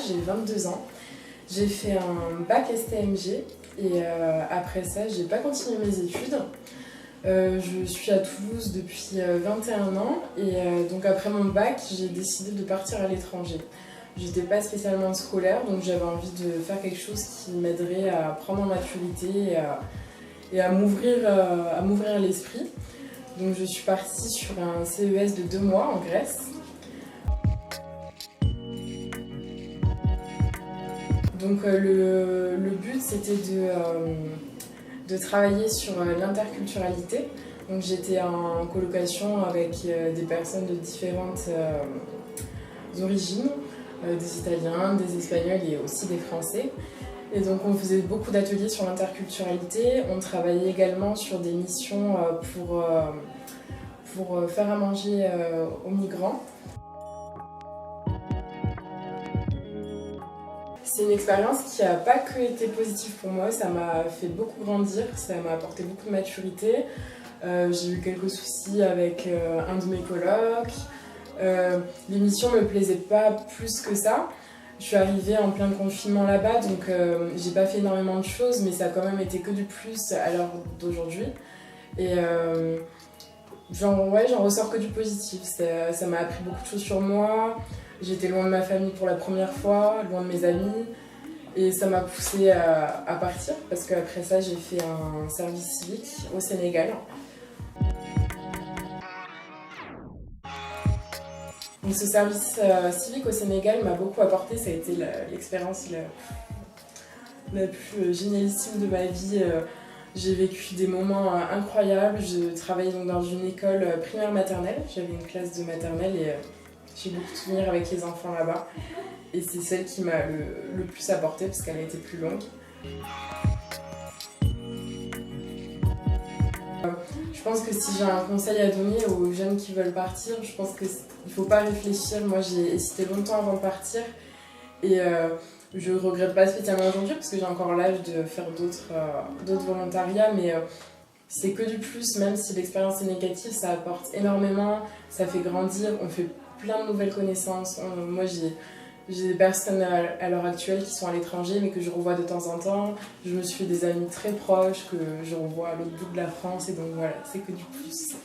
j'ai 22 ans. J'ai fait un bac STMG et après ça, j'ai pas continué mes études. Je suis à Toulouse depuis 21 ans et donc après mon bac, j'ai décidé de partir à l'étranger. J'étais pas spécialement scolaire, donc j'avais envie de faire quelque chose qui m'aiderait à prendre en maturité et à m'ouvrir l'esprit. Donc je suis partie sur un CES de 2 mois en Grèce. Donc le but c'était de travailler sur l'interculturalité. Donc j'étais en colocation avec des personnes de différentes origines, des Italiens, des Espagnols et aussi des Français. Et donc on faisait beaucoup d'ateliers sur l'interculturalité. On travaillait également sur des missions pour faire à manger aux migrants. C'est une expérience qui n'a pas que été positive pour moi, ça m'a fait beaucoup grandir, ça m'a apporté beaucoup de maturité. J'ai eu quelques soucis avec un de mes colocs. L'émission ne me plaisait pas plus que ça. Je suis arrivée en plein confinement là-bas, donc j'ai pas fait énormément de choses, mais ça a quand même été que du plus à l'heure d'aujourd'hui. Et j'en ressors que du positif. Ça m'a appris beaucoup de choses sur moi. J'étais loin de ma famille pour la première fois, loin de mes amis. Et ça m'a poussée à partir, parce qu'après ça, j'ai fait un service civique au Sénégal. Donc ce service civique au Sénégal m'a beaucoup apporté, ça a été l'expérience la plus génialissime de ma vie. J'ai vécu des moments incroyables. Je travaillais donc dans une école primaire maternelle, j'avais une classe de maternelle et j'ai beaucoup de souvenirs avec les enfants là-bas. Et c'est celle qui m'a le plus apporté parce qu'elle a été plus longue. Je pense que si j'ai un conseil à donner aux jeunes qui veulent partir, je pense qu'il ne faut pas réfléchir. Moi, j'ai hésité longtemps avant de partir et je ne regrette pas spécialement aujourd'hui parce que j'ai encore l'âge de faire d'autres volontariats, mais c'est que du plus, même si l'expérience est négative, ça apporte énormément, ça fait grandir, on fait plein de nouvelles connaissances. Moi, j'ai des personnes à l'heure actuelle qui sont à l'étranger mais que je revois de temps en temps. Je me suis fait des amis très proches que je revois à l'autre bout de la France et donc voilà, c'est que du plus.